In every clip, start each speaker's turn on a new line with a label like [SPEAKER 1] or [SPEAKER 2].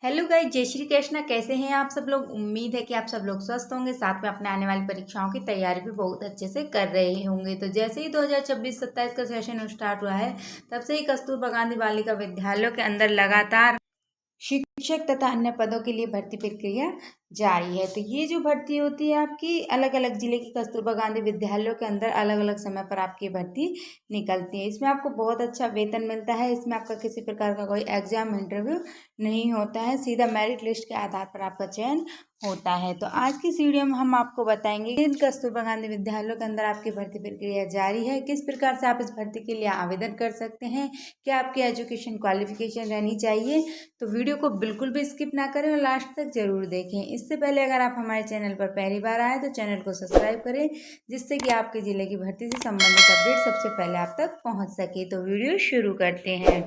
[SPEAKER 1] Hello guys, जय श्री कृष्णा। कैसे हैं आप सब लोग। उम्मीद है कि आप सब लोग स्वस्थ होंगे, साथ में अपने आने वाली परीक्षाओं की तैयारी भी बहुत अच्छे से कर रहे होंगे। तो जैसे ही 2026-27 का सेशन स्टार्ट हुआ है, तब से ही कस्तूरबा गांधी बालिका विद्यालयों के अंदर लगातार शिक्षक तथा अन्य पदों के लिए भर्ती प्रक्रिया जारी है। तो ये जो भर्ती होती है आपकी अलग अलग जिले की कस्तूरबा गांधी विद्यालयों के अंदर अलग अलग समय पर आपकी भर्ती निकलती है। इसमें आपको बहुत अच्छा वेतन मिलता है। इसमें आपका किसी प्रकार का कोई एग्जाम इंटरव्यू नहीं होता है, सीधा मेरिट लिस्ट के आधार पर आपका चयन होता है। तो आज की इस वीडियो में हम आपको बताएंगे कि कस्तूरबा गांधी विद्यालयों के अंदर आपकी भर्ती प्रक्रिया जारी है, किस प्रकार से आप इस भर्ती के लिए आवेदन कर सकते हैं, क्या आपकी एजुकेशन क्वालिफिकेशन रहनी चाहिए। तो वीडियो को बिल्कुल भी स्किप ना करें और लास्ट तक जरूर देखें। इससे पहले अगर आप हमारे चैनल पर पहली बार आए तो चैनल को सब्सक्राइब करें, जिससे कि आपके जिले की भर्ती से संबंधित अपडेट सबसे पहले आप तक पहुंच सके। तो वीडियो शुरू करते हैं।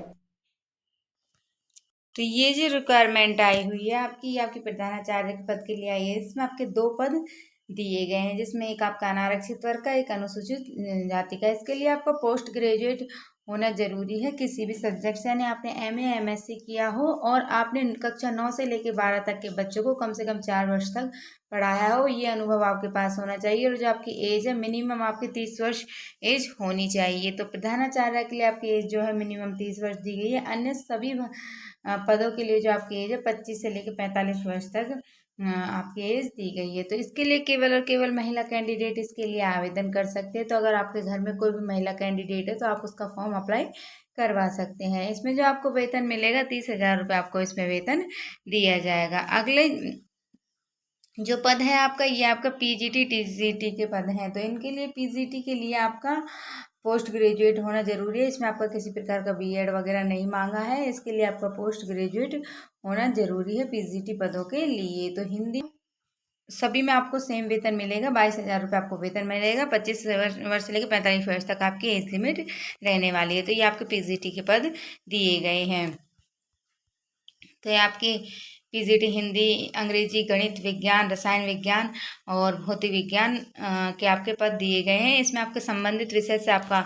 [SPEAKER 1] तो ये जो रिक्वायरमेंट आई हुई है आपकी प्रधानाचार्य के पद के लिए आई है। इसमें आपके 2 पद दिए गए हैं, जिसमें एक आपका अनारक्षित वर्ग का, एक अनुसूचित जाति का। इसके लिए आपका पोस्ट ग्रेजुएट होना जरूरी है किसी भी सब्जेक्ट से, यानी आपने एमए या एमएससी किया हो और आपने कक्षा 9 से लेकर 12 तक के बच्चों को कम से कम 4 वर्ष तक पढ़ाया हो। ये अनुभव आपके पास होना चाहिए। और जो आपकी एज है, मिनिमम आपकी 30 वर्ष एज होनी चाहिए। तो प्रधानाचार्य के लिए आपकी एज जो है मिनिमम 30 वर्ष दी गई है। अन्य सभी पदों के लिए जो आपकी एज है 25 से लेकर 45 वर्ष तक आपकी एज दी गई है। तो इसके लिए केवल और केवल महिला कैंडिडेट इसके लिए आवेदन कर सकते हैं। तो अगर आपके घर में कोई भी महिला कैंडिडेट है तो आप उसका फॉर्म अप्लाई करवा सकते हैं। इसमें जो आपको वेतन मिलेगा 30,000 रुपये आपको इसमें वेतन दिया जाएगा। अगले जो पद है आपका, ये आपका पीजीटी टीजीटी के पद हैं। तो इनके लिए पीजीटी के लिए आपका पोस्ट ग्रेजुएट होना जरूरी है। इसमें आपका किसी प्रकार का बीएड वगैरह नहीं मांगा है। इसके लिए आपका पोस्ट ग्रेजुएट होना जरूरी है पीजीटी पदों के लिए। तो हिंदी सभी में आपको सेम वेतन मिलेगा। 22,000 रुपये आपको वेतन मिलेगा। 25 वर्ष से लेकर 45 वर्ष तक आपकी एज लिमिट रहने वाली है। तो ये आपके पीजीटी के पद दिए गए हैं। तो ये आपकी पीजीटी हिंदी, अंग्रेजी, गणित, विज्ञान, रसायन विज्ञान और भौतिक विज्ञान के आपके पद दिए गए हैं। इसमें आपके संबंधित विषय से आपका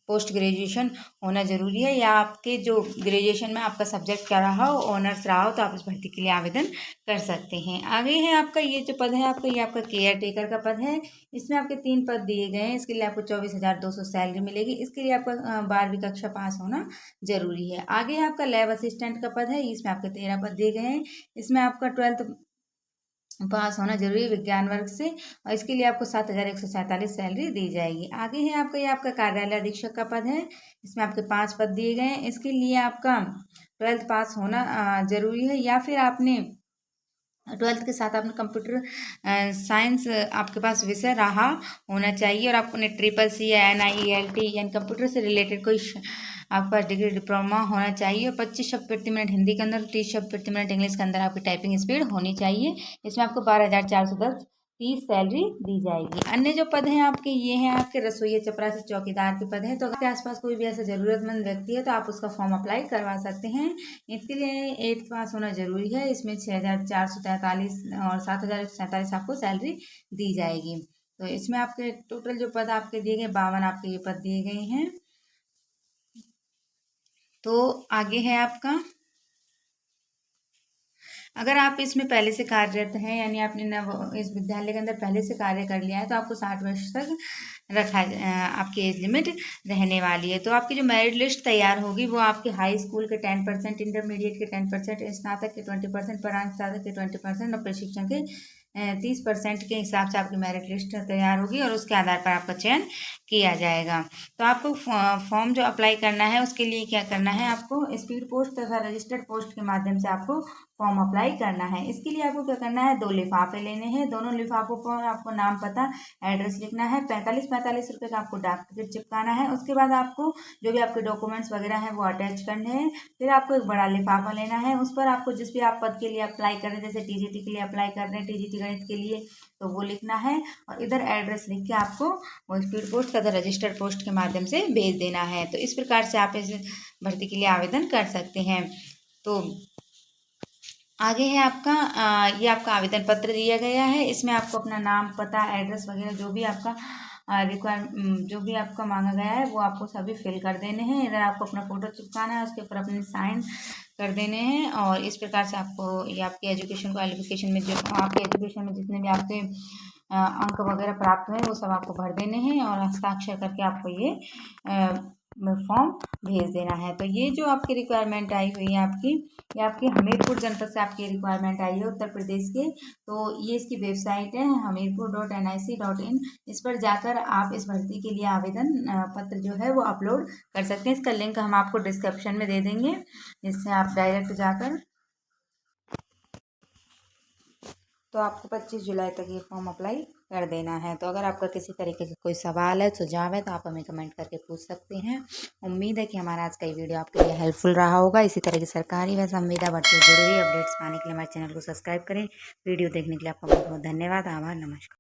[SPEAKER 1] पोस्ट ग्रेजुएशन होना जरूरी है, या आपके जो ग्रेजुएशन में आपका सब्जेक्ट क्या रहा हो, ऑनर्स रहा हो, तो आप इस भर्ती के लिए आवेदन कर सकते हैं। आगे है आपका ये जो पद है आपका, ये आपका केयर टेकर का पद है। इसमें आपके 3 पद दिए गए हैं। इसके लिए आपको 24,200 सैलरी मिलेगी। इसके लिए आपका 12वीं कक्षा पास होना जरूरी है। आगे है आपका लैब असिस्टेंट का पद है। इसमें आपके 13 पद दिए गए हैं। इसमें आपका 12th पास होना जरूरी है विज्ञान वर्ग से, और इसके लिए आपको 7,147 सैलरी दी जाएगी। आगे है आपका ये आपका कार्यालय अधीक्षक का पद है। इसमें आपके 5 पद दिए गए हैं। इसके लिए आपका 12th पास होना जरूरी है, या फिर आपने 12th के साथ आपने कंप्यूटर साइंस आपके पास विषय रहा होना चाहिए, और आपने CCC या NIELT यानी कंप्यूटर से रिलेटेड कोई आपके पास डिग्री डिप्लोमा होना चाहिए। और 25 शब्द प्रति मिनट हिंदी के अंदर, 30 शब्द प्रति मिनट इंग्लिश के अंदर आपकी टाइपिंग स्पीड होनी चाहिए। इसमें आपको 12,410 30 सैलरी दी जाएगी। अन्य जो पद हैं आपके, ये हैं आपके रसोइया, चपरासी, चौकीदार के पद हैं। तो आपके आसपास कोई भी ऐसा जरूरतमंद व्यक्ति है तो आप उसका फॉर्म अप्लाई करवा सकते हैं। इसके लिए 8th पास होना जरूरी है। इसमें 6,443 और 7,047 आपको सैलरी दी जाएगी। तो इसमें आपके टोटल जो पद आपके दिए गए 52 आपके ये पद दिए गए हैं। तो आगे है आपका, अगर आप इसमें पहले से कार्यरत हैं, यानी आपने इस विद्यालय के अंदर पहले से कार्य कर लिया है, तो आपको 60 वर्ष तक आपकी एज लिमिट रहने वाली है। तो आपकी जो मेरिट लिस्ट तैयार होगी वो आपके हाई स्कूल के 10%, इंटरमीडिएट के 10%, स्नातक के 20%, प्रांत स्नातक के 20% और प्रशिक्षण के 30% के हिसाब से आपकी मेरिट लिस्ट तैयार होगी, और उसके आधार पर आपका चयन किया जाएगा। तो आपको फॉर्म जो अप्लाई करना है उसके लिए क्या करना है, आपको स्पीड पोस्ट तथा रजिस्टर्ड पोस्ट के माध्यम से आपको फॉर्म अप्लाई करना है। इसके लिए आपको क्या करना है, 2 लिफाफे लेने हैं। दोनों लिफाफों पर आपको नाम, पता, एड्रेस लिखना है। 45 रुपये का आपको डाक टिकट चिपकाना है। उसके बाद आपको जो भी आपके डॉक्यूमेंट्स वगैरह हैं वो अटैच करने हैं। फिर आपको एक बड़ा लिफाफा लेना है। उस पर आपको जिस भी आप पद के लिए अप्लाई कर रहे हैं, जैसे टीजीटी के लिए अप्लाई कर रहे हैं, टीजीटी गणित के लिए, तो वो लिखना है। और इधर एड्रेस लिख के आपको वो स्पीड पोस्ट तथा रजिस्टर्ड पोस्ट के माध्यम से भेज देना है। तो इस प्रकार से आप इस भर्ती के लिए आवेदन कर सकते हैं। तो आगे है आपका ये आपका आवेदन पत्र दिया गया है। इसमें आपको अपना नाम, पता, एड्रेस वगैरह जो भी आपका जो भी आपका मांगा गया है वो आपको सभी फिल कर देने हैं। इधर आपको अपना फोटो चिपकाना है, उसके ऊपर अपने साइन कर देने हैं। और इस प्रकार से आपको ये आपके एजुकेशन क्वालिफिकेशन में जो आपके एजुकेशन में जितने भी आपके अंक वगैरह प्राप्त हुए वो सब आपको भर देने हैं और हस्ताक्षर करके आपको ये फॉर्म भेज देना है। तो ये जो आपकी रिक्वायरमेंट आई हुई है ये आपकी हमीरपुर जनपद से आपकी रिक्वायरमेंट आई है उत्तर प्रदेश के। तो ये इसकी वेबसाइट है hamirpur.nic.in। इस पर जाकर आप इस भर्ती के लिए आवेदन पत्र जो है वो अपलोड कर सकते हैं। इसका लिंक हम आपको डिस्क्रिप्शन में दे देंगे, जिससे आप डायरेक्ट जाकर तो आपको 25 जुलाई तक ये फॉर्म अप्लाई कर देना है। तो अगर आपका किसी तरीके का कोई सवाल है, सुझाव है, तो आप हमें कमेंट करके पूछ सकते हैं। उम्मीद है कि हमारा आज का ये वीडियो आपके लिए हेल्पफुल रहा होगा। इसी तरह की सरकारी व संविदा भर्ती से जुड़ी हुई अपडेट्स पाने के लिए हमारे चैनल को सब्सक्राइब करें। वीडियो देखने के लिए आपका बहुत बहुत धन्यवाद, आभार, नमस्कार।